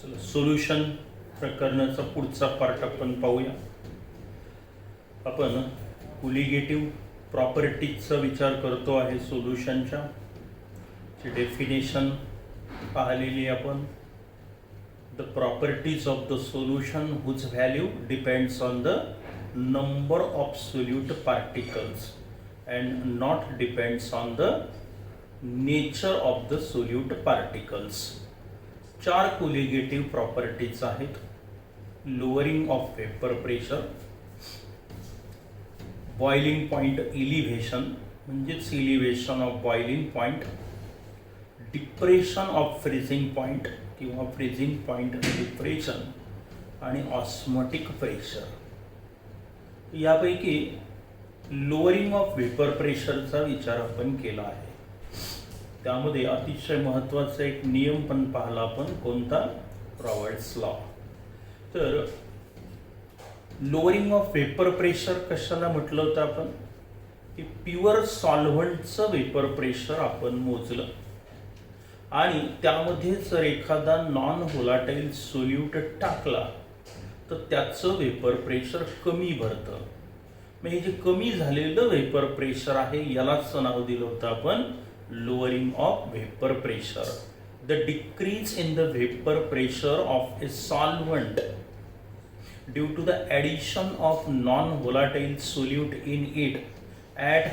चला सोल्युशन प्रकरणाचा पुढचा पार्ट आपण पाहूया. आपण कोलिगेटिव्ह प्रॉपर्टीजचा विचार करतो आहे. सोल्युशनच्या डेफिनेशन पाहिलेली आपण. The properties of the solution whose value depends on the number of solute particles and not depends on the nature of the solute particles. 4 colligative properties आहेत. Lowering of vapour pressure, boiling point elevation म्हणजेच elevation of boiling point, depression of freezing point किंवा freezing point depression आणि osmotic pressure. यापैकी lowering of vapour प्रेशरचा विचार आपण केला आहे. त्यामध्ये अतिशय महत्त्वाचा एक नियम पण पाहिला आपण. कोणता? Roberts law. तर लोअरिंग ऑफ वेपर प्रेशर कशाला म्हटलं होतं आपण? की प्युअर सॉल्व्हंटचं वेपर प्रेशर आपण मोजलं आणि त्यामध्ये जर एखादा नॉन व्होलाटाईल सोल्यूट टाकला तर त्याचं वेपर प्रेशर कमी भरतं. मग हे जे कमी झालेलं वेपर प्रेशर आहे यालाच नाव दिलं होतं आपण lowering of vapor pressure. The decrease in the vapor pressure of a solvent due to the addition of non-volatile solute in it at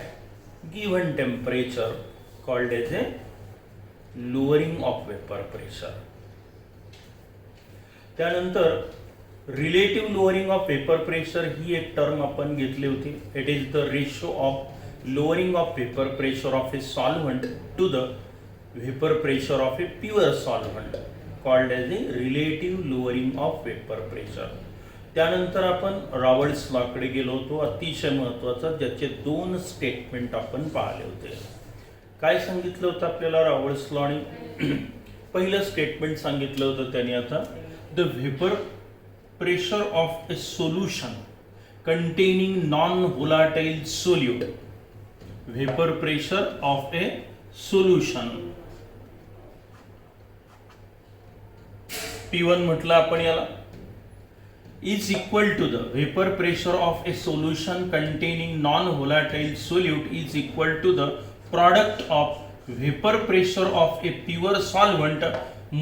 given temperature called as a lowering of vapor pressure. त्यानंतर relative lowering of vapour pressure ही एक term आपण घेतली होती. It is the ratio of lowering of vapor pressure of a solvent to the vapor pressure of a pure solvent called as a relative lowering of vapor pressure. त्यानंतर आपण Roberts law कडे गेलो होतो. अतिशय महत्त्वाचा, ज्याचे 2 स्टेटमेंट आपण पाहिले होते. काय सांगितलं होतं आपल्याला रॉबर्ट्स लॉ ने? पहिलं स्टेटमेंट सांगितलं होतं त्यांनी आता, the vapour pressure of a solution containing non volatile solute, vapor pressure of a solution P1 म्हटलं आपण याला, is equal to the vapor pressure of a solution containing non-volatile solute is equal to the product of vapor pressure of a pure solvent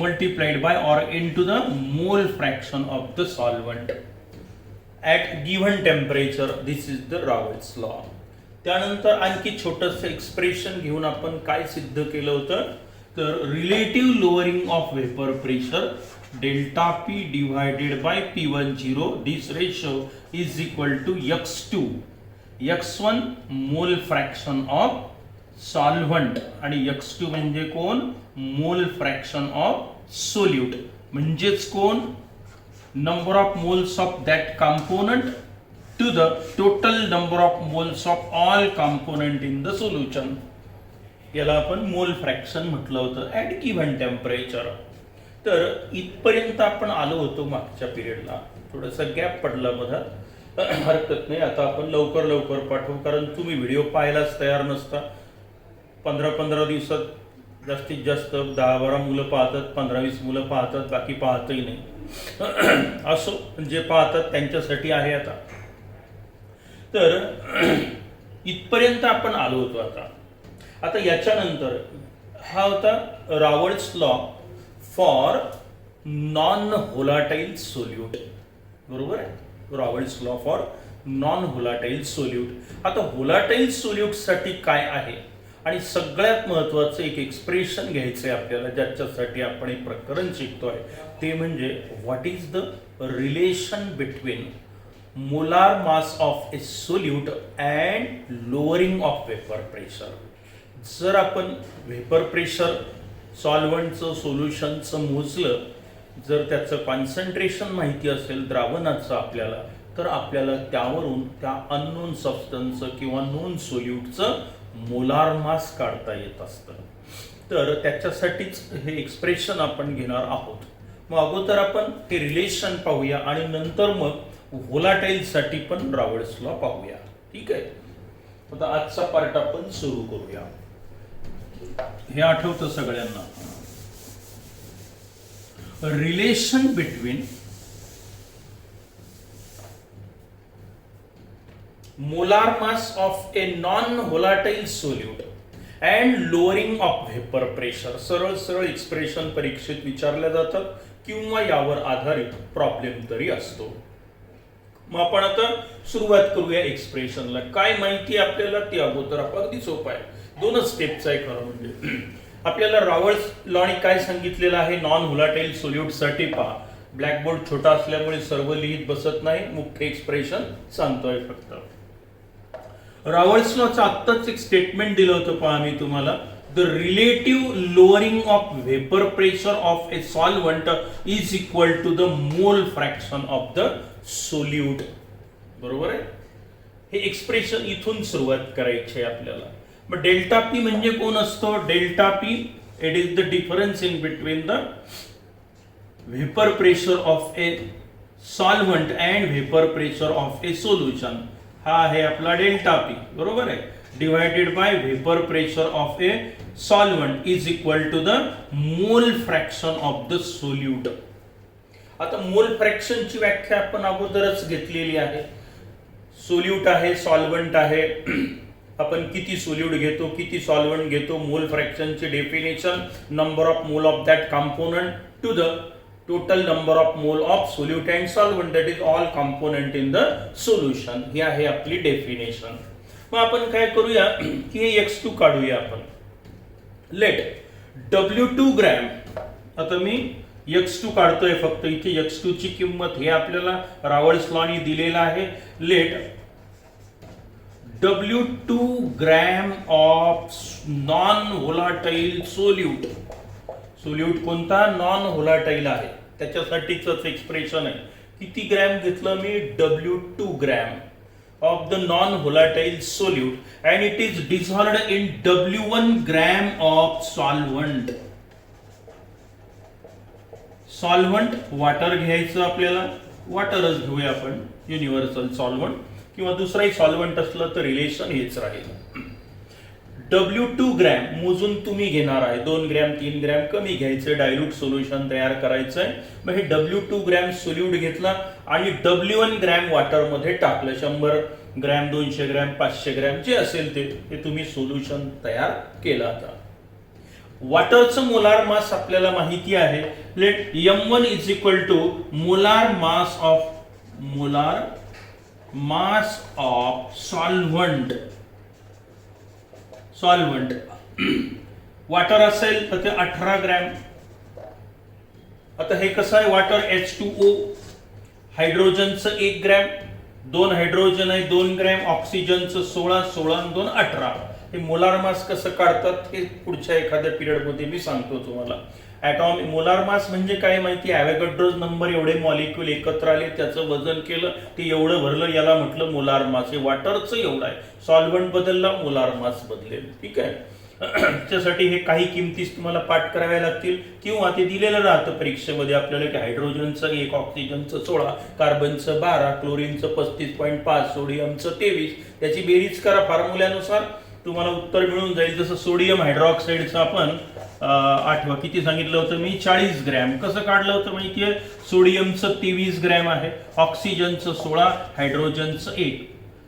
multiplied by or into the mole fraction of the solvent at given temperature. This is the Raoult's law. त्यानंतर आणखी छोटंसं expression घेऊन आपण काय सिद्ध केलं होतं? तर relative lowering of vapour pressure delta P divided by P10, this ratio is equal to x2 x1 मोल फ्रॅक्शन ऑफ सॉल्व्हंट आणि x2 म्हणजे कोण? Mole fraction of solute. म्हणजेच कोण? Number of moles of that component to the total number of moles of all component in the solution. याला आपण मोल fraction म्हटलं होतं ॲट गिव्हन टेम्परेचर. तर इथपर्यंत आपण आलो होतो मागच्या पिरियडला. थोडासा गॅप पडला मधात, हरकत नाही. आता आपण लवकर पाठवू, कारण तुम्ही व्हिडिओ पाहायलाच तयार नसता. 15 दिवसात जास्तीत जास्त 10-12 मुलं पाहतात, 15-20 मुलं पाहतात, बाकी पाहतही नाही. असो, जे पाहतात त्यांच्यासाठी आहे. तर इथपर्यंत आपण आलो होतो. आता याच्यानंतर हा होता Raoult's law for non volatile solute. बरोबर आहे? Raoult's law for non volatile solute. आता व्होलाटाईल सोल्यूट साठी काय आहे आणि सगळ्यात महत्त्वाचं एक एक्सप्रेशन घ्यायचं आहे आपल्याला, ज्याच्यासाठी आपण एक प्रकरण शिकतोय. ते म्हणजे what is the relation between molar mass of a solute and lowering of vapor pressure. जर आपण वेपर प्रेशर सॉल्व्हंटचं सोल्युशनचं मोजलं, जर त्याचं कॉन्सन्ट्रेशन माहिती असेल द्रावणाचं आपल्याला, तर आपल्याला त्यावरून त्या अननोन सबस्टन्सचं किंवा नोन सोल्यूटचं मोलार मास काढता येत असतं. तर त्याच्यासाठीच हे एक्सप्रेशन आपण घेणार आहोत. मग अगोदर आपण हे रिलेशन पाहूया आणि नंतर मग व्होलाटाईल साठी पण रॉबर्ट्स लॉ पाहूया. ठीक आहे? आता आजचा पार्ट आपण सुरू करूया. हे आठवतं सगळ्यांना? relation between molar mass of a non-volatile solute and lowering of vapor pressure. सरळ सरळ एक्सप्रेशन परीक्षेत विचारल्या जातात किंवा यावर आधारित प्रॉब्लेम तरी असतो. मग आपण आता सुरुवात करूया एक्सप्रेशनला. काय माहिती आपल्याला ते अगोदर आपण अगदी सोपं आहे, दोनच स्टेपचं आहे खरं म्हणजे. आपल्याला रावल्स लॉने काय सांगितलेलं आहे नॉन व्होलाटाईल सोल्यूट साठी पहा. ब्लॅकबोर्ड छोटा असल्यामुळे सर्व लिहित बसत नाही, मुख्य एक्सप्रेशन सांगतोय फक्त. रावल्स लॉचं आत्ताच एक स्टेटमेंट दिलं होतं पहा मी तुम्हाला. The relative lowering of vapour pressure of a solvent is equal to the mole fraction of the solute. बरोबर आहे. हे एक्सप्रेशन इथून सुरुवात करायची आहे आपल्याला. मग डेल्टा पी म्हणजे कोण असतो? Delta P it is the difference in between the vapour pressure of a solvent and vapour pressure of a solution. हा आहे आपला डेल्टा पी. बरोबर आहे. Divided by vapour pressure of a solvent is equal to the mole fraction of the solute. आता mole फ्रॅक्शनची व्याख्या आपण अगोदरच घेतलेली आहे. सोल्यूट आहे, सॉल्व्हंट आहे, आपण किती सोल्यूट घेतो, किती सॉल्व्हंट घेतो. मोल फ्रॅक्शनचे definition number of mole of that component to the total number of mole of solute and solvent, that is all component in the solution. ही आहे आपली डेफिनेशन. मग आपण काय करूया की हे x2 काढूया आपण. Let W2 gram. आता मी x2 काढतोय फक्त. इथे x2 ची किंमत हे आपल्याला रावल्स लॉने दिलेला आहे. Let W2 gram of non volatile solute. Solute कोणता? नॉन व्होलाटाईल आहे, त्याच्यासाठीच एक्सप्रेशन आहे. किती ग्रॅम घेतलं मी? W2 gram of the non-volatile solute and it is dissolved in W1 gram of solvent. Solvent water घ्यायचं आपल्याला. वॉटरच घेऊया आपण, युनिव्हर्सल सॉल्व्हंट, किंवा दुसराही सॉल्व्हंट असलं तर रिलेशन हेच राहील. W2 ग्रॅम मोजून तुम्ही घेणार आहे. 2 ग्रॅम 3 ग्रॅम कमी घ्यायचं, डायल्यूट सोल्युशन तयार करायचंय. मग हे W2 ग्रॅम सोल्यूट घेतला आणि W1 ग्रॅम वॉटर मध्ये टाकलं. 100 ग्रॅम 200 ग्रॅम 500 ग्रॅम जे असेल ते तुम्ही सोल्युशन तयार केलं. आता वॉटरचं मोलार मास आपल्याला माहिती आहे. Let M1 is equal to molar mass of solvent. Solvent water असेल तर ते 18 ग्रॅम. आता हे कसं आहे? वॉटर H2O, हायड्रोजनचं 1 ग्रॅम, 2 हायड्रोजन आहे 2 ग्रॅम, ऑक्सिजनचं 16, 16 आणि 2 18. हे मोलार मास कसं काढतात हे पुढच्या एखाद्या पिरियड मध्ये मी सांगतो तुम्हाला. ॲटॉमिक मोलार मास म्हणजे काय माहिती? ॲव्होगॅड्रो नंबर एवढे मॉलिक्यूल एकत्र आले, त्याचं वजन केलं, ते एवढं भरलं, याला म्हटलं मोलार मास. हे वॉटरचं एवढं आहे. सॉल्व्हंट बदलला, मोलार मास बदलेल. ठीक आहे. त्यासाठी हे काही किमतीच तुम्हाला पाठ कराव्या लागतील किंवा ते दिलेलं राहतं परीक्षेमध्ये आपल्याला की हायड्रोजनचं 1, ऑक्सिजनचं 16, कार्बनचं 12, क्लोरीनचं 35.5, सोडियमचं 23. त्याची बेरीज करा फॉर्म्युल्यानुसार, तुम्हाला उत्तर मिळून जाईल. जसं सोडियम हायड्रॉक्साईडचं आपण आठवा किती सांगितलं होतं मी? 40 ग्रॅम. कसं काढलं होतं माहितीये? सोडियमचं 23 ग्रॅम आहे, ऑक्सिजनचं 16, हायड्रोजनचं 1.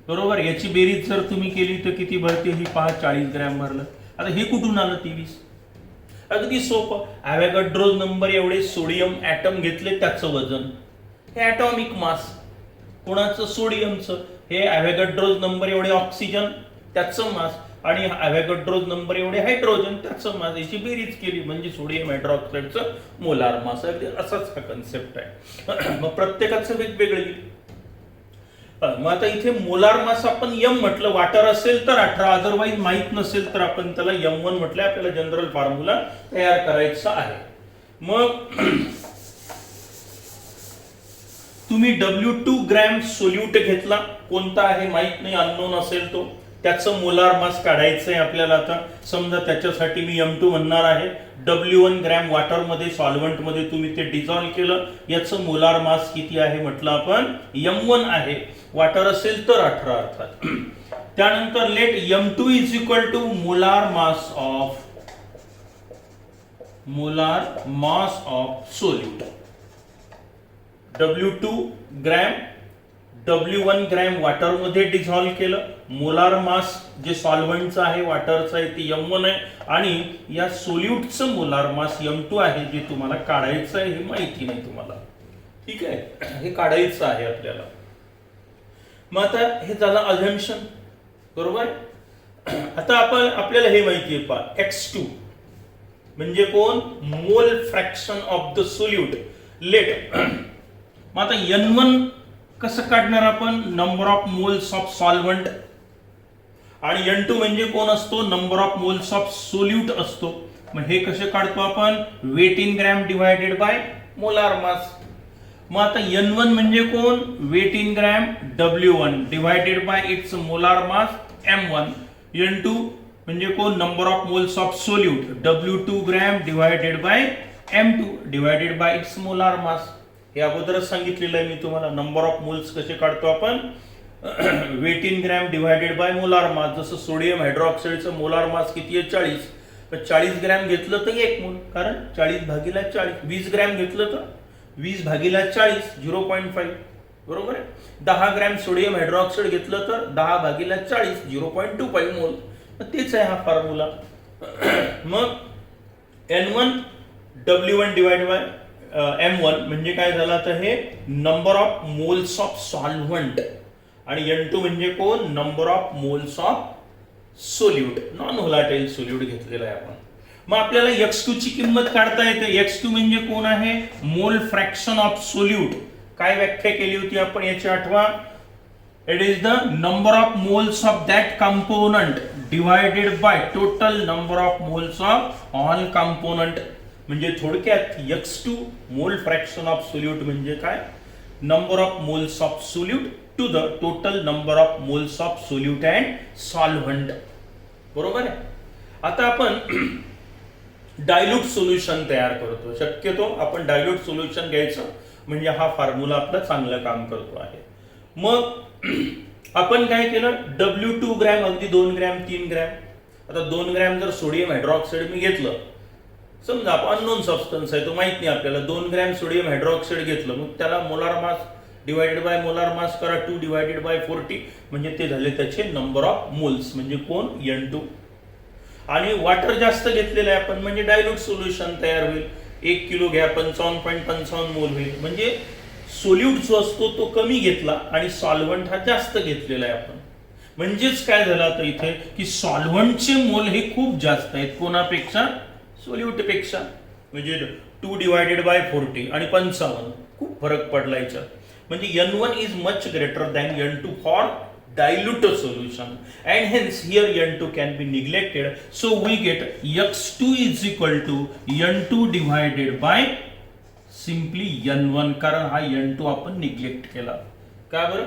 बरोबर. याची बेरीज जर तुम्ही केली तर किती भरते? ही पहा, 40 ग्रॅम भरलं. आता हे कुठून आलं 23? अगदी सोपं. ॲव्होगॅड्रो नंबर एवढे सोडियम ॲटम घेतले, त्याचं वजन. हे ॲटॉमिक मास कोणाचं? सोडियमचं. हे ॲव्होगॅड्रो नंबर एवढे ऑक्सिजन, त्याचं मास, आणि ॲव्होगॅड्रो नंबर एवढे हायड्रोजन, त्याचं मास. याची बेरीज केली म्हणजे सोडियम हायड्रॉक्साईडचं मोलार मास. असाच हा कन्सेप्ट आहे. मग प्रत्येकाचं वेगवेगळे. मग आता इथे मोलार मास आपण M म्हटलं, वॉटर असेल तर 18, अदरवाईज माहित नसेल तर आपण त्याला M1 म्हटलं. आपल्याला जनरल फॉर्म्युला तयार करायचा आहे. मग तुम्ही W2 ग्रॅम सोल्यूट घेतला, कोणता आहे माहित नाही, अननोन असेल तो, त्याचं मोलार मास काढायचंय आपल्याला. आता समजा त्याच्यासाठी मी M2 म्हणणार आहे. W1 ग्रॅम वॉटर मध्ये, सॉल्व्हंट मध्ये तुम्ही ते डिझॉल्व केलं, याचं मोलार मास किती आहे म्हटलं आपण? M1 आहे. वॉटर असेल तर 18 अर्थात. त्यानंतर let M2 is equal to molar mass of molar mass of solute. W2 gram, W1 gram water मध्ये डिझॉल्व्ह केलं. मोलार मास जे सॉल्व्हंटचं आहे वॉटरचं आहे ते M1 आहे आणि या सोल्यूटचं मोलार मास M2 आहे जे तुम्हाला काढायचं आहे हे माहिती नाही तुम्हाला. ठीक आहे, हे काढायचं आहे आपल्याला. मग आता हे झालं अझम्पशन, बरोबर. आता आपण आपल्याला हे माहिती आहे पहा X2 म्हणजे कोण, mole fraction of the solute. Let मग आता N1 कसं काढणार आपण, number of moles of solvent. आणि N2 म्हणजे कोण असतो, number of moles of solute असतो. मग हे कसे काढतो आपण, weight in gram divided by molar mass. मग आता N1 म्हणजे कोण, weight in gram W1 divided by its molar mass M1. N2 म्हणजे कोण, number of moles of solute W2 gram divided bye M2 divided by its molar मास. हे अगोदरच सांगितलेलं आहे मी तुम्हाला. नंबर ऑफ मोल्स कसे काढतो आपण, weight in gram divided by molar mass. जसं सोडियम हायड्रॉक्साईडचं मोलार मास किती आहे, 40. तर 40 ग्रॅम घेतलं तर 1 मोल, कारण 40 भागीला 40. 20 ग्रॅम घेतलं तर 20 भागीला 40 0.5, बरोबर आहे. 10 ग्रॅम सोडियम हायड्रॉक्साईड घेतलं तर 10 भागीला 40 0.25 मोल. तेच आहे हा फॉर्म्युला. मग N1 W1 divide by M1 म्हणजे काय झालं, तर हे number of moles of solvent. आणि N2 म्हणजे कोण, number of moles of solute, non volatile solute घेतलेला आहे आपण. मग आपल्याला X2 ची किंमत काढता येते. X2 म्हणजे कोण आहे, मोल फ्रॅक्शन ऑफ सोल्यूट. काय व्याख्या केली होती आपण याची आठवा, it is the number of moles of that component divided by total number of moles of all component. म्हणजे थोडक्यात X2 mole fraction of solute म्हणजे काय, number of moles of solute to the total number of moles of solute and solvent, बरोबर आहे. आता आपण dilute solution तयार करतो. शक्यतो आपण डायल्यूट सोल्युशन घ्यायचं म्हणजे हा फॉर्म्युला आपला चांगलं काम करतो आहे. मग आपण काय केलं, W2 ग्रॅम अगदी 2 ग्रॅम 3 ग्रॅम. आता 2 ग्रॅम जर सोडियम हायड्रॉक्साईड मी घेतलं, समजा आपण अननोन सबस्टन्स आहे तो माहित नाही आपल्याला, 2 ग्रॅम सोडियम हायड्रॉक्साईड घेतलं, मग त्याला molar mass divided by molar मास करा 2 डिवायडेड बाय 40 म्हणजे ते झाले त्याचे नंबर ऑफ मोल्स म्हणजे कोण, N2. आणि वॉटर जास्त घेतलेलं आहे आपण म्हणजे डायल्यूट सोल्युशन तयार होईल. 1 किलो घ्या 55.55 मोल होईल. म्हणजे सोल्यूट जो असतो तो कमी घेतला आणि सॉल्व्हंट हा जास्त घेतलेला आहे आपण. म्हणजेच काय झालं आता इथे की सॉल्व्हंटचे मोल हे खूप जास्त आहेत कोणापेक्षा, सोल्यूट पेक्षा. म्हणजे 2 डिवायडेड बाय 40 आणि 55 खूप फरक पडला याच्यात. म्हणजे N1 is much greater than N2 for dilute solution and hence here N2 can be neglected, so we get X2 is equal to N2 divided by simply N1. कारण हा N2 आपण neglect केला. का बरं,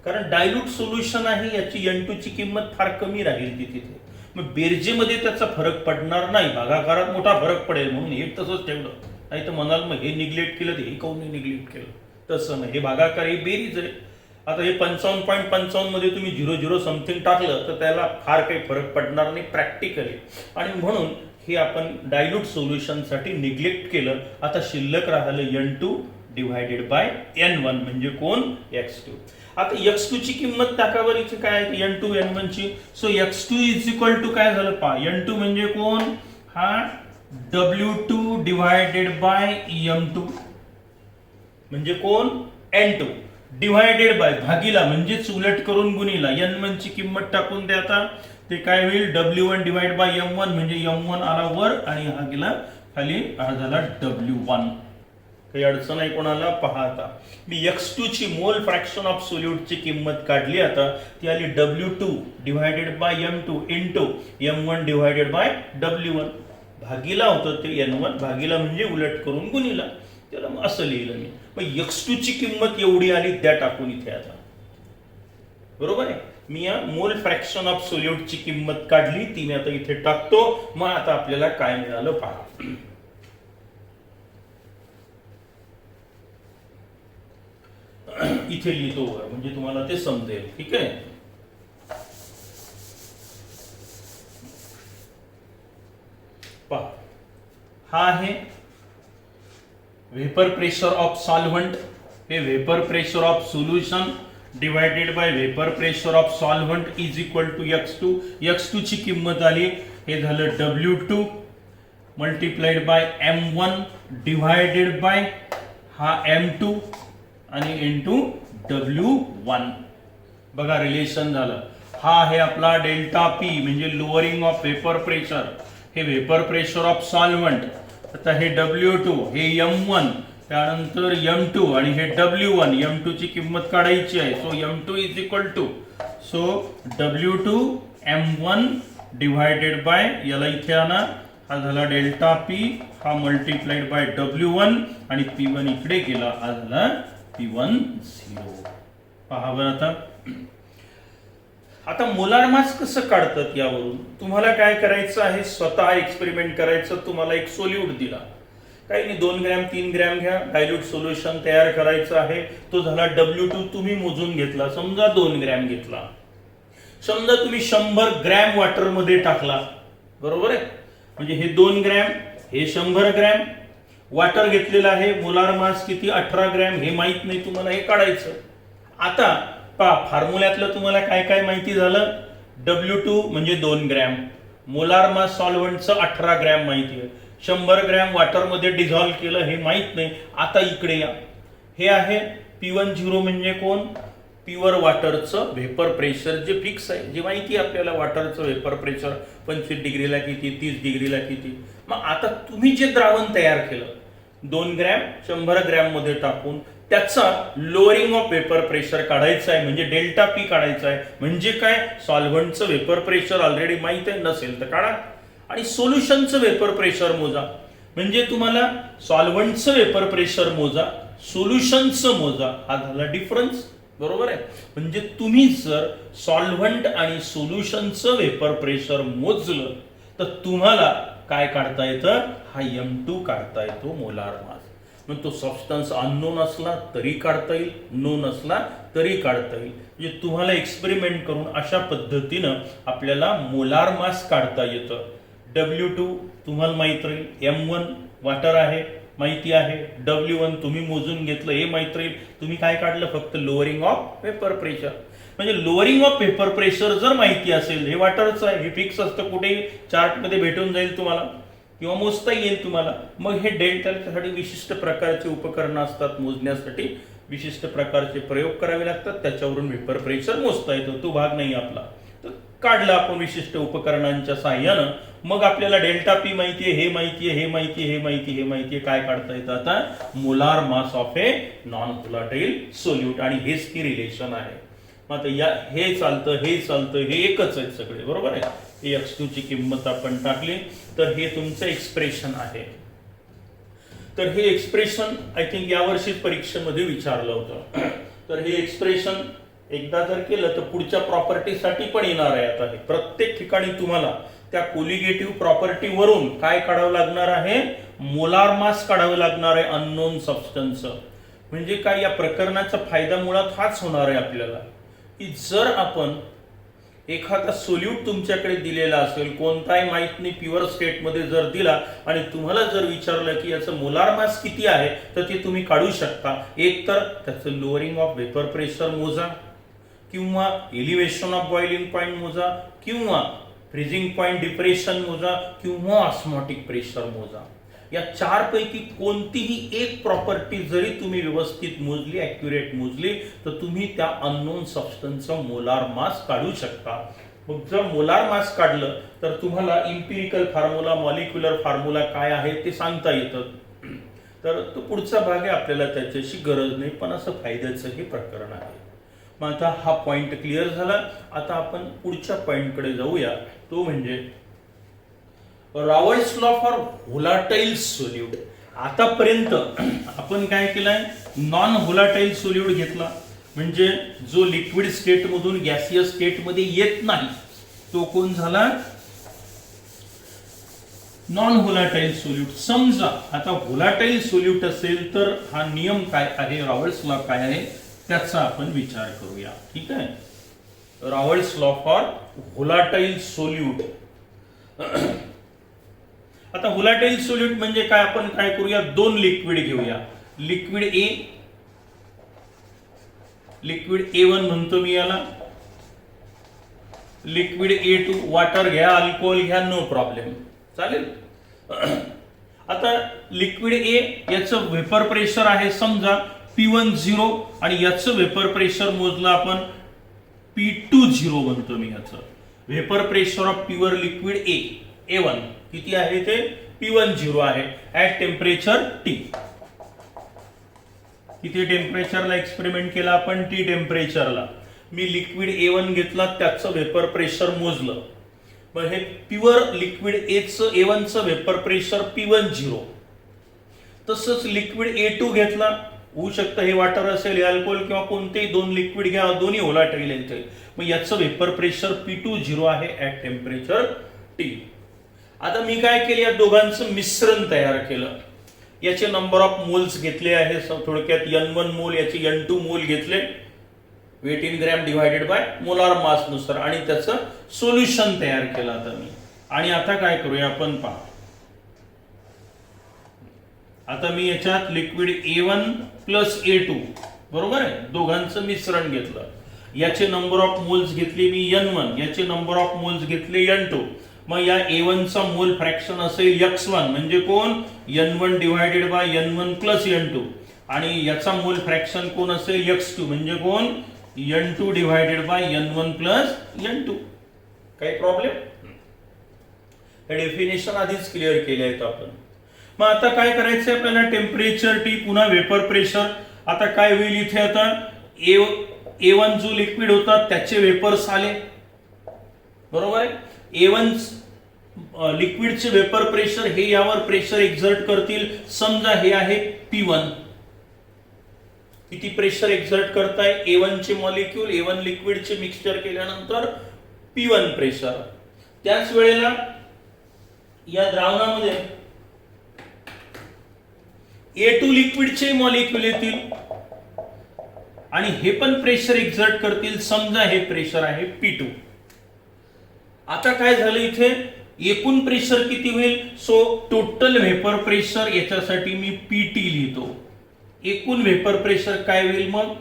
कारण डायल्यूट सोल्युशन आहे याची N2 ची किंमत फार कमी राहील तिथे. मग बेरजेमध्ये त्याचा फरक पडणार नाही, भागाकारात मोठा फरक पडेल म्हणून हे तसंच ठेवलं. नाही तर म्हणाल मग हे निग्लेक्ट केलं ते हे काऊन निग्लेक्ट केलं, तसं नाही. हे भागाकार ही बेरीज आहे. आता हे 55.55 मध्ये तुम्ही 0.0 समथिंग टाकलं तर त्याला फार काही फरक पडणार नाही प्रॅक्टिकली. आणि म्हणून हे आपण डायल्यूट सोल्युशन साठी निग्लेक्ट केलं. आता शिल्लक राहिलं N2 डिवायडेड बाय N1 म्हणजे कोण, X2. आता X2 ची किंमत टाकावर इथे काय आहे, N2 N1 ची. So X2 is equal to काय झालं पहा, N2 म्हणजे कोण, हा W2 डिवायडेड बाय M2 म्हणजे कोण, N2 डिवायडेड बाय भागीला म्हणजेच उलट करून गुणीला N1 ची किंमत टाकून द्या. आता ते काय होईल, W1 डिवाइड बाय M1 म्हणजे M1 आला वर आणि हा गेला खाली, हा झाला W1. काही अडचण आहे कोणाला, पहा. आता मी X2 ची मोल फ्रॅक्शन ऑफ सोल्यूट ची किंमत काढली. आता ती आली W2 divided by M2 into M1 divided bye W1. भागीला होतं ते N1, भागीला म्हणजे उलट करून गुणीला, त्याला असं लिहिलं मी. मग X2 ची किंमत एवढी आली त्या टाकून इथे आता, बरोबर आहे. मी या मोल फ्रॅक्शन ऑफ सोल्यूट ची किंमत काढली, ती मी आता इथे टाकतो. मग आता आपल्याला काय मिळालं पहा. इथे लिहितो वर म्हणजे तुम्हाला ते समजेल. ठीक आहे, पहा हा आहे व्हेपर प्रेशर ऑफ सॉल्व्हंट, हे vapour pressure of solution divided by vapour pressure of solvent is equal to x2. x2 ची किंमत आली, हे झालं W2 multiplied by M1 divided bye हा M2 आणि इंटू W1. बघा रिलेशन झालं. हा आहे आपला डेल्टा पी म्हणजे लोअरिंग ऑफ वेपर प्रेशर, हे वेपर प्रेशर ऑफ सॉल्व्हंट. आता हे W2, हे M1, त्यानंतर M2 आणि हे W1. M2 ची किंमत काढायची आहे, so M2 is equal to W2 M1 divided by, याला इथे आणा, हा झाला डेल्टा पी, हा मल्टिप्लाइड बाय W1 आणि P1 इकडे गेला, हा झाला P1 0. पहा बरं आता मोलार मास कसं काढतात यावरून तुम्हाला काय करायचं आहे, स्वतः एक्सपेरिमेंट करायचं. तुम्हाला एक सोल्यूट दिला, काही नाही 2 ग्रॅम 3 ग्रॅम घ्या, डायल्यूट सोल्युशन तयार करायचं आहे. तो झाला W2 तुम्ही मोजून घेतला, समजा 2 ग्रॅम घेतला. समजा तुम्ही 100 ग्रॅम वॉटर मध्ये टाकला, बरोबर आहे, म्हणजे हे 2 ग्रॅम, हे 100 ग्रॅम वॉटर घेतलेलं आहे. मोलार मास किती, 18 ग्रॅम, हे माहित नाही तुम्हाला, हे काढायचं. आता पहा फॉर्म्युल्यातलं तुम्हाला काय काय माहिती झालं, W2 म्हणजे 2 ग्रॅम, मोलार मास सॉल्व्हंटचं 18 ग्रॅम माहिती आहे, 100 ग्रॅम वॉटर मध्ये डिझॉल्व्ह केलं हे माहित नाही. आता इकडे या, हे आहे P1 0 म्हणजे कोण, प्युअर वॉटरचं व्हेपर प्रेशर जे फिक्स आहे, जे माहिती आहे आपल्याला वॉटरचं व्हेपर प्रेशर 25 डिग्रीला किती, 30 डिग्रीला किती. मग आता तुम्ही जे द्रावण तयार केलं 2 ग्रॅम 100 ग्रॅम मध्ये टाकून त्याचा लोअरिंग ऑफ वेपर प्रेशर काढायचं आहे, म्हणजे डेल्टा पी काढायचा आहे. म्हणजे काय, सॉल्व्हंटचं वेपर प्रेशर ऑलरेडी माहित आहे, नसेल तर काढा. आणि सोल्युशनचं वेपर प्रेशर मोजा, म्हणजे तुम्हाला सॉल्व्हंटचं वेपर प्रेशर मोजा, सोल्युशनचं मोजा, हा झाला डिफरन्स, बरोबर आहे. म्हणजे तुम्ही जर सॉल्व्हंट आणि सोल्युशनचं वेपर प्रेशर मोजलं तर तुम्हाला काय काढता येतं, हा M2 काढता येतो मोलार मास. मग तो सबस्टन्स अननोन असला तरी काढता येईल, नोन असला तरी काढता येईल. म्हणजे तुम्हाला एक्सपेरिमेंट करून अशा पद्धतीनं आपल्याला मोलार मास काढता येतं. W2 तुम्हाला माहित राहील, M1 वॉटर आहे माहिती आहे, W1 तुम्ही मोजून घेतलं हे माहित राहील. तुम्ही काय काढलं, फक्त लोअरिंग ऑफ वेपर प्रेशर. म्हणजे लोअरिंग ऑफ वेपर प्रेशर जर माहिती असेल, हे वॉटरचं आहे, हे फिक्स असतं, कुठेही चार्टमध्ये भेटून जाईल तुम्हाला किंवा मोजता येईल तुम्हाला. मग हे डेल्टासाठी विशिष्ट प्रकारचे उपकरणं असतात, मोजण्यासाठी विशिष्ट प्रकारचे प्रयोग करावे लागतात, त्याच्यावरून वेपर प्रेशर मोजता येतो. तो भाग नाही आपला, तर काढला आपण विशिष्ट उपकरणांच्या साहाय्यानं. मग आपल्याला डेल्टा पी माहितीये, हे माहितीये, हे माहितीये, हे माहितीये, हे माहितीये, काय काढता येतं आता, molar mass of a non volatile solute. आणि हेच की रिलेशन आहे. मग आता या हे चालतं, हे चालतं, हे एकच आहेत सगळे, बरोबर आहे. x2 ची किंमत आपण टाकली तर हे तुमचं एक्सप्रेशन आहे. तर हे एक्सप्रेशन आय थिंक यावर्षीच परीक्षेमध्ये विचारलं होतं. तर हे एक्सप्रेशन एकदा जर केलं तर पुढच्या प्रॉपर्टीसाठी पण येणार आहे. आता हे प्रत्येक ठिकाणी तुम्हाला त्या कोलिगेटिव्ह प्रॉपर्टी वरून काय काढावं लागणार आहे, मोलार मास काढावं लागणार आहे अननोन सबस्टन्सचं. म्हणजे काय, या प्रकरणाचा फायदा मुळात हाच होणार आहे आपल्याला, की जर आपण एखादा सोल्यूट तुमच्याकडे दिलेला असेल, कोणताही माहित नाही, प्युअर स्टेटमध्ये जर दिला आणि तुम्हाला जर विचारलं की याचं मोलार मास किती आहे, तर ते तुम्ही काढू शकता. एक तर त्याचं लोअरिंग ऑफ वेपर प्रेशर मोजा, किंवा एलिव्हेशन ऑफ बॉइलिंग पॉइंट मोजा, किंवा फ्रीजिंग पॉइंट डिप्रेशन मोजा, किंवा ऑस्मॉटिक प्रेशर मोजा. या 4 पैकी कोणतीही एक प्रॉपर्टी जरी तुम्ही व्यवस्थित मोजली, ॲक्युरेट मोजली, तर तुम्ही त्या अननोन सबस्टन्सचा मोलार मास काढू शकता. मग जर मोलार मास काढलं तर तुम्हाला इम्पिरिकल फॉर्म्युला, मॉलिक्युलर फॉर्म्युला काय आहे ते सांगता येतं. तर तो पुढचा भाग आहे, आपल्याला त्याच्याशी गरज नाही, पण असं फायद्याचं हे प्रकरण आहे. मग आता हा पॉइंट क्लिअर झाला. आता आपण पुढच्या पॉइंटकडे जाऊया, तो म्हणजे रॉवर्ट्स लॉ फॉर व्होलाटाईल सोल्यूट. आतापर्यंत आपण काय केलंय, नॉन व्होलाटाईल सोल्यूट घेतला, म्हणजे जो लिक्विड स्टेट मधून गॅसियस स्टेट मध्ये येत नाही, तो कोण झाला, नॉन व्होलाटाईल सोल्यूट. समजा आता व्होलाटाईल सोल्यूट असेल तर हा नियम काय आहे, रॉवर्ट्स लॉ काय आहे, त्याचा आपण विचार करूया. ठीक आहे, रॉवर्ट्स लॉ फॉर व्होलाटाईल सोल्यूट. आता व्होलाटाईल सोल्यूट म्हणजे काय, आपण काय करूया, दोन लिक्विड घेऊया, लिक्विड ए, लिक्विड A1 म्हणतो मी याला, लिक्विड A2, वॉटर घ्या, अल्कोहोल घ्या, नो प्रॉब्लेम, चालेल. आता लिक्विड ए याचं वेपर प्रेशर आहे समजा P1 0 आणि याचं वेपर प्रेशर मोजलं आपण P2 0 म्हणतो मी. याचं vapour pressure of pure liquid A A1 किती आहे ते P1 0 आहे ऍट टेम्परेचर T. किती टेम्परेचरला एक्सपेरिमेंट केला आपण, T टेम्परेचरला. मी लिक्विड A1 घेतला, त्याचं वेपर प्रेशर मोजलं. मग हे प्युअर लिक्विड एचं A1 चं वेपर प्रेशर P1 0. तसंच लिक्विड A2 घेतला, होऊ शकतं हे वॉटर असेल, अल्कोहोल किंवा कोणतेही दोन लिक्विड घ्या, दोन्ही व्होलाटाईल येते. मग याचं वेपर प्रेशर P2 0 आहे ऍट टेम्परेचर T. आता मी काय केलं, या दोघांचं मिश्रण तयार केलं. याचे नंबर ऑफ मोल्स घेतले आहे थोडक्यात, N1 मोल, याचे N2 मोल घेतले, weight in gram divided by molar mass नुसार, आणि त्याचं सोल्युशन तयार केलं आता मी. आणि आता काय करूया आपण पहा. आता मी याच्यात लिक्विड A1 प्लस A2 बरोबर आहे, दोघांचं मिश्रण घेतलं. याचे नंबर ऑफ मोल्स घेतले मी N1, याचे नंबर ऑफ मोल्स घेतले N2. मग या A1 चा मोल फ्रॅक्शन असेल X1 म्हणजे कोण, N1 divided by N1 plus N2, आणि याचा मोल फ्रॅक्शन कोण असेल X2 म्हणजे कोण, N2 divided by N1 plus N2. काही प्रॉब्लेम, हे डेफिनेशन आधीच क्लिअर केले आहेत आपण. मग आता काय करायचंय आपल्याला, टेम्परेचर T पुन्हा वेपर प्रेशर. आता काय होईल इथे, आता A1 जो लिक्विड होता त्याचे वेपर्स आले बरोबर आहे. A1 लिक्विडचे वेपर प्रेशर हे यावर प्रेशर एक्झर्ट करतील. समजा हे आहे P1, किती प्रेशर एक्झर्ट करताय, A1 चे मॉलिक्यूल A1 लिक्विडचे मिक्सचर केल्यानंतर P1 प्रेशर. त्याच वेळेला या द्रावणामध्ये A2 लिक्विडचे मॉलिक्यूल येतील आणि हे पण प्रेशर एक्झर्ट करतील. समजा हे प्रेशर आहे P2. आता काय झालं इथे, एकूण प्रेशर किती होईल, सो टोटल व्हेपर प्रेशर याच्यासाठी मी PT लिहितो. एकूण व्हेपर प्रेशर काय होईल, मग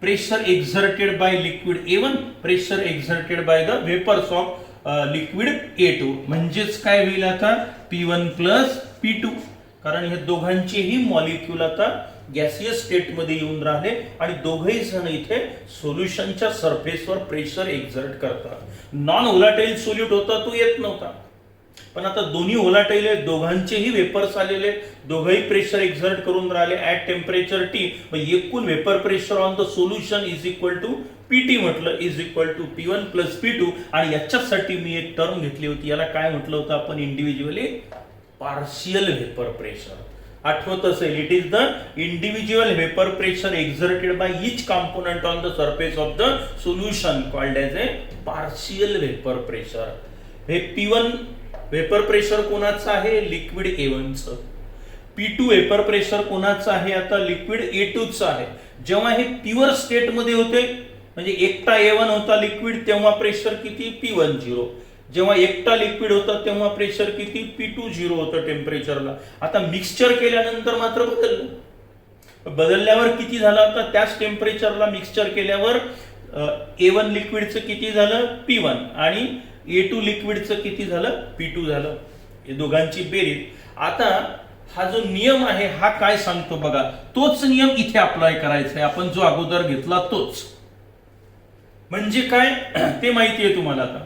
pressure exerted by liquid A1, pressure exerted by the vapours of liquid A2, म्हणजेच काय होईल आता P1 प्लस P2. कारण हे दोघांचेही मॉलिक्यूल आता गॅसियस स्टेट मध्ये येऊन राहिले आणि दोघेही जण इथे सोल्युशनच्या सरफेसवर प्रेशर एक्झर्ट करतात. नॉन व्होलाटाईल सोल्यूट होता तो येत नव्हता, पण आता दोन्ही व्होलाटाईल आहेत, दोघांचेही वेपर्स आलेले, दोघेही प्रेशर एक्झर्ट करून राहिले ऍट टेम्परेचर T. मग एकूण vapour pressure on the solution is equal to PT म्हटलं, is equal to P1 plus P2. आणि याच्यासाठी मी एक टर्म घेतली होती, याला काय म्हटलं होतं आपण इंडिव्हिज्युअली, पार्शियल वेपर प्रेशर. आठवत असेल, it is the individual vapour pressure exerted by each component on the surface of the solution called as a partial vapour pressure. हे P1 वेपर प्रेशर कोणाचं आहे, लिक्विड A1 चं. P2 vapour pressure कोणाचं आहे, आता liquid A2 चं आहे. जेव्हा हे प्युअर स्टेट मध्ये होते म्हणजे एकटा A1 होता लिक्विड, तेव्हा प्रेशर किती, P1 0. जेव्हा एकटा लिक्विड होता तेव्हा प्रेशर किती, P2 0 होतं टेम्परेचरला. आता मिक्सचर केल्यानंतर मात्र बदलल्यावर किती झालं, आता त्याच टेम्परेचरला मिक्सचर केल्यावर A1 लिक्विडचं किती झालं P1 आणि A2 लिक्विडचं किती झालं P2 झालं. हे दोघांची बेरीज. आता हा जो नियम आहे हा काय सांगतो बघा, तोच नियम इथे अप्लाय करायचा आहे, आपण जो अगोदर घेतला तोच. म्हणजे काय ते माहिती आहे तुम्हाला. आता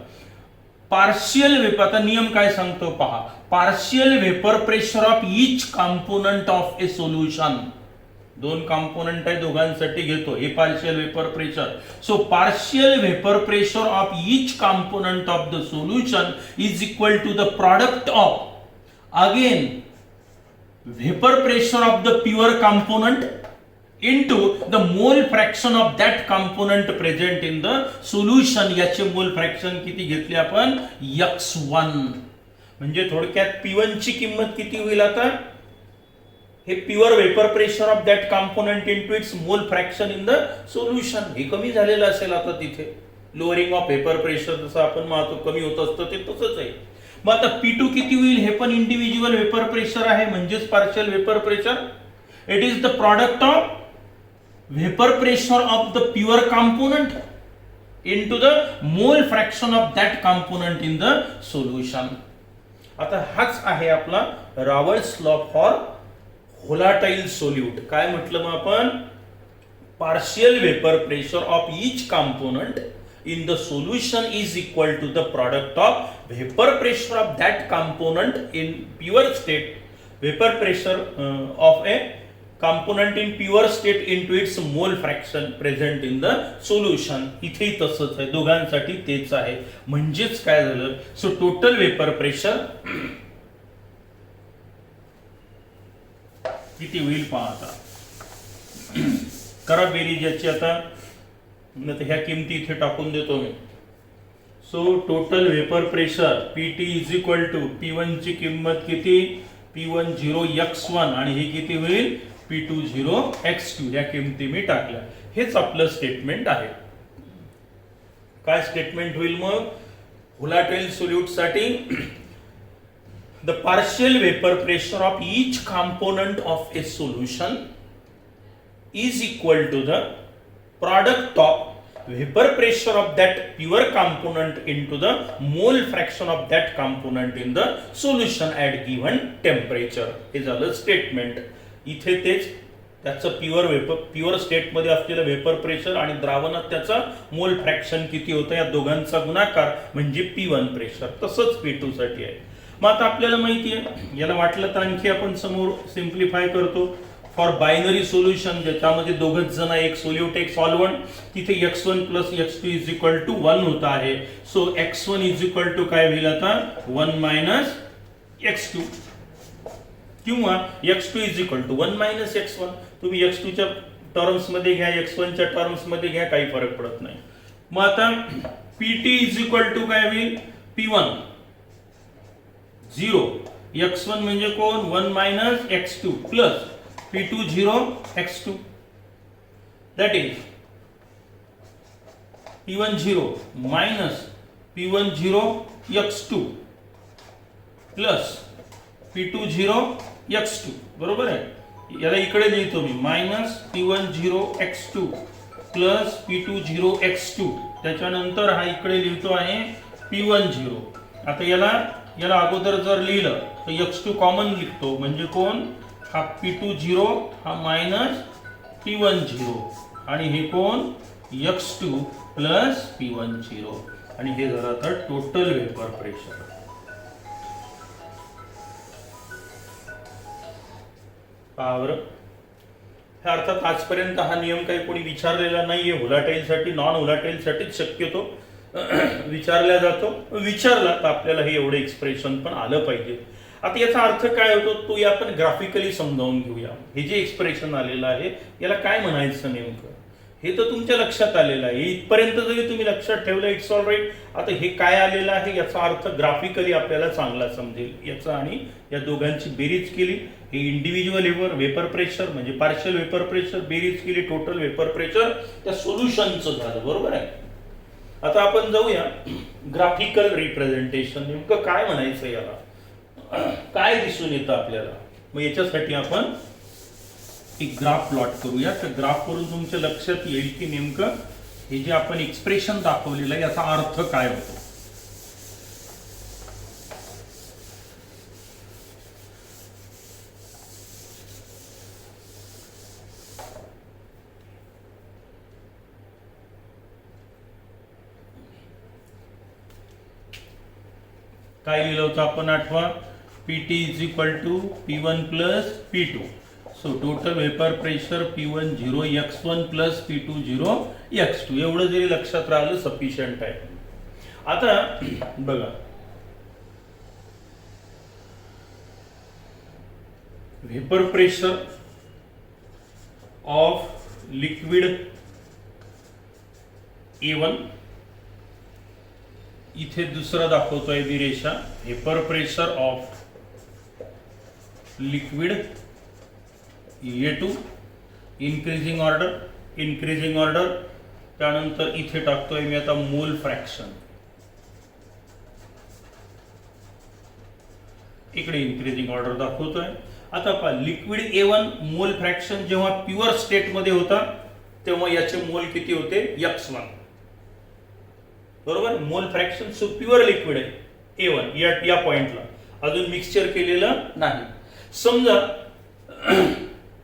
पार्शियल वेपर, आता नियम काय सांगतो पहा, partial vapour pressure of each component of a solution. दोन कंपोनेंट आहे, दोघांसाठी घेतो हे partial vapour pressure. So partial vapour pressure of each component of the solution is equal to the product of again vapour pressure of the pure component into the mole fraction of that component present in the solution. याचे मोल fraction किती घेतले आपण, X1. म्हणजे थोडक्यात P1 ची किंमत किती होईल, आता हे pure vapour pressure of that component into its मोल फ्रॅक्शन इन द सोल्युशन. हे कमी झालेलं असेल आता तिथे, लोअरिंग ऑफ वेपर प्रेशर जसं आपण म्हणतो कमी होत असतं ते तसंच आहे. मग आता P2 किती होईल, हे पण इंडिव्हिज्युअल वेपर प्रेशर आहे म्हणजेच partial vapour pressure. It is the product of vapour pressure of the pure component into the mole fraction of that component in the solution. आता हाच आहे आपला रावल्स लॉ फॉर व्होलाटाईल सोल्यूट. काय म्हटलं मग आपण, partial vapour pressure of each component in the solution is equal to the product of vapor pressure of that component in pure state, vapor pressure of a component in pure state into its mole fraction present in the solution. इथे तसंच आहे, दोघांसाठी तेच आहे. म्हणजेच काय झालं, so total vapour pressure किती होईल पहा. आता करा बेरीज याची. आता ह्या किमती इथे टाकून देतो मी. So total vapour pressure Pt is equal to P1 ची किंमत किती, P10 x1 आणि हे किती होईल P20 x2. या किमती मी टाकल्या. हेच आपलं स्टेटमेंट आहे. काय स्टेटमेंट होईल मग, व्होलाटाईल सोल्यूट साठी the partial vapour pressure of each component of a solution is equal to the product of vapor pressure of that pure component into the mole fraction of that component in the solution at given temperature. हे झालं statement. इथे तेच त्याचं pure state मध्ये असलेलं vapour pressure आणि द्रावणात त्याचा मोल फ्रॅक्शन किती होतं या दोघांचा गुणाकार म्हणजे P1 प्रेशर. तसंच P2 साठी आहे. मग आता आपल्याला माहिती आहे, याला वाटलं तर आणखी आपण समोर सिम्प्लिफाय करतो. फॉर बायनरी सोल्युशन ज्याच्यामध्ये दोघच जण एक सोल्यूट एक सॉल्व्हंट, तिथे x1 plus x2 is equal to 1 होत आहे. So x1 is equal to काय होईल आता 1 मायनस x2 किंवा x2 is equal to 1 minus x1. तुम्ही x2 च्या टर्म्स मध्ये घ्या, x1 च्या टर्म्स मध्ये घ्या, काही फरक पडत नाही. मग आता Pt इज इक्वल टू काय होईल P1 0 x1 म्हणजे कोण 1 minus x2 plus P20 x2, that is P10 minus P10 x2 plus P20 x2. बरोबर आहे. याला इकडे लिहितो मी minus P10 x2 plus P20 x2. त्याच्यानंतर हा इकडे लिहितो आहे P10. आता याला अगोदर जर लिहिलं तर x2 कॉमन लिखतो म्हणजे कोण, हा P20 हा मायनस P10 आणि हे कोण x2 प्लस P10 आणि हे झालं तर टोटल वेपर प्रेशर. पावर हे अर्थात आजपर्यंत हा नियम काही कोणी विचारलेला नाहीये. व्होलाटाईल साठी नॉन व्होलाटाईल साठीच शक्यतो विचारला जातो. विचारला तर आपल्याला हे एवढं एक्सप्रेशन पण आलं पाहिजे. आता याचा अर्थ काय होतो तो आपण ग्राफिकली समजावून घेऊया. हे जे एक्सप्रेशन आलेलं आहे याला काय म्हणायचं नेमकं हे तर तुमच्या लक्षात आलेलं आहे. इथपर्यंत जरी तुम्ही लक्षात ठेवलं इट्स ऑल राईट. आता हे काय आलेलं आहे याचा अर्थ ग्राफिकली आपल्याला चांगला समजेल. याचा आणि या दोघांची बेरीज केली, हे इंडिव्हिज्युअल वेपर प्रेशर म्हणजे पार्शियल वेपर प्रेशर बेरीज केली, टोटल वेपर प्रेशर त्या सोल्युशनचं झालं. बरोबर आहे. आता आपण जाऊया ग्राफिकल रिप्रेझेंटेशन. नेमकं काय म्हणायचं याला, काय दिसून येतं आपल्याला. मग याच्यासाठी आपण एक ग्राफ प्लॉट करूया. त्या ग्राफ वरून तुमच्या लक्षात येईल की नेमकं हे जे आपण एक्सप्रेशन दाखवलेलं आहे याचा अर्थ काय होतो. काय लिहिलं होतं आपण आठवा, Pt is equal to P1 plus P2. So total vapour pressure P10 x1 plus P20 x2. एवढं जरी लक्षात राहिलं सफिशियंट आहे. आता बघा vapour pressure of liquid A1 इथे दुसरा दाखवतोय मी रेषा. Vapour pressure of liquid A2 increasing order. त्यानंतर इथे टाकतोय मी आता मोल फ्रॅक्शन. इकडे इन्क्रीजिंग ऑर्डर दाखवतोय. आता पहा लिक्विड A1 मोल फ्रॅक्शन जेव्हा प्युअर स्टेट मध्ये होता तेव्हा याचे मोल किती होते x1. बरोबर. मोल फ्रॅक्शन सो प्युअर लिक्विड आहे A1 या पॉइंटला, अजून मिक्सचर केलेलं नाही. समजा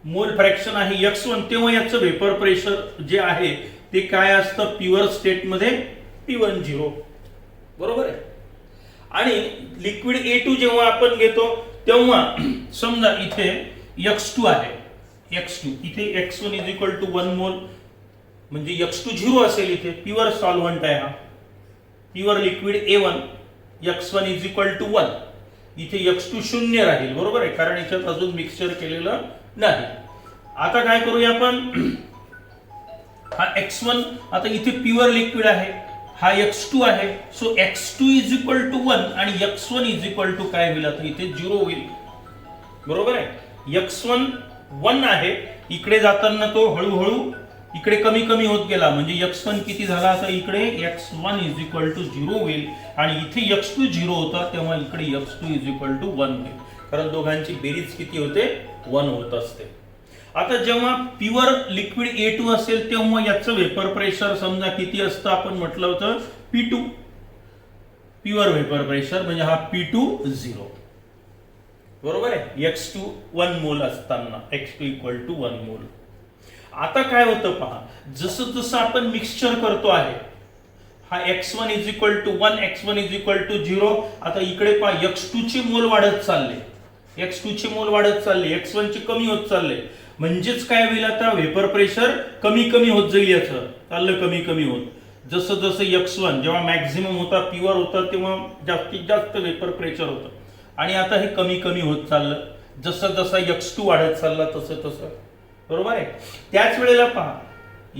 मोल फ्रॅक्शन आहे x1 तेव्हा याचं वेपर प्रेशर जे आहे ते काय असतं प्युअर स्टेट मध्ये P10. बरोबर आहे. आणि लिक्विड A2 जेव्हा आपण घेतो तेव्हा समजा इथे x2 आहे, x2 इथे x1 इज इक्वल टू 1 मोल, म्हणजे x2 0 असेल. इथे प्युअर सॉल्व्हंट आहे हा pure liquid A1, x1 is equal to 1. इथे x2 शून्य राहील. बरोबर आहे, कारण याच्यात अजून मिक्सचर केलेलं नाही. आता काय करूया आपण, हा x1 आता इथे प्युअर लिक्विड आहे, हा x2 आहे, so x2 is equal to 1 आणि x1 इज इक्वल टू काय होईल आता इथे 0 होईल. बरोबर आहे. x1 1 आहे, इकडे जाताना तो हळूहळू इकडे कमी कमी होत गेला, म्हणजे x1 किती झाला आता इकडे x1 इज इक्वल टू 0 होईल आणि इथे x2 0 होता तेव्हा इकडे x2 इज इक्वल टू 1 होईल, कारण दोघांची बेरीज किती होते 1 होत असते. आता जेव्हा प्युअर लिक्विड A2 असेल तेव्हा याचं वेपर प्रेशर समजा किती असतं, आपण म्हटलं होतं P2 प्युअर वेपर प्रेशर, म्हणजे हा P2 0. बरोबर आहे. x2 1 मोल असताना x2 इक्वल टू 1 मोल. आता काय होतं पहा, जसं जसं आपण मिक्सचर करतो आहे, हा x1 is equal to 1, x1 is equal to 0. आता इकडे पहा x2 चे मोल वाढत चालले, x2 चे मोल वाढत चालले, x1 चे कमी होत चालले, म्हणजेच काय होईल आता वेपर प्रेशर कमी कमी होत जाईल. याचं चाललं कमी कमी होत. जसं जसं x1 जेव्हा मॅक्झिमम होता प्युअर होता तेव्हा जास्तीत जास्त वेपर प्रेशर होतं आणि आता हे कमी कमी होत चाललं. जसं जसं x2 वाढत चालला तसं तसं. बरोबर आहे. त्याच वेळेला पहा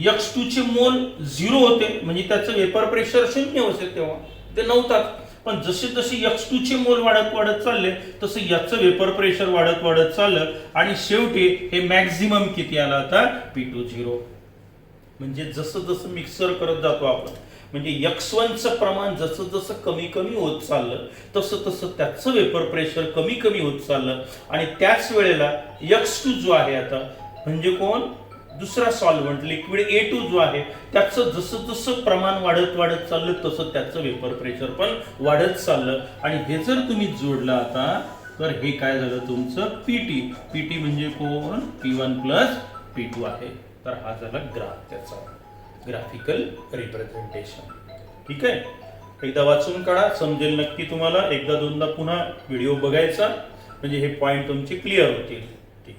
x2 चे मोल 0 होते, म्हणजे त्याचं वेपर प्रेशर 0 होते तेव्हा ते नव्हताच. पण जसे जसे x2 चे मोल वाढत वाढत चालले तसं याचं वेपर प्रेशर वाढत वाढत चाललं आणि शेवटी हे मॅक्झिमम किती आला आता P2 0. म्हणजे जसं जसं मिक्सर करत जातो आपण, म्हणजे x1 चं प्रमाण जसं जसं कमी कमी होत चाललं तसं तसं त्याचं वेपर प्रेशर कमी कमी होत चाललं आणि त्याच वेळेला x2 जो आहे आता म्हणजे कोण दुसरा सॉल्व्हंट लिक्विड A2 जो आहे त्याचं जसं जसं प्रमाण वाढत वाढत चाललं तसं त्याचं वेपर प्रेशर पण वाढत चाललं आणि हे जर तुम्ही जोडलं आता तर हे काय झालं तुमचं PT म्हणजे कोण P1 प्लस P2 आहे. तर हा झाला ग्राफ, त्याचा ग्राफिकल रिप्रेझेंटेशन. ठीक आहे. एकदा वाचून काढा, समजेल नक्की तुम्हाला. एकदा दोनदा पुन्हा व्हिडिओ बघायचा म्हणजे हे पॉइंट तुमचे क्लिअर होतील. ठीक.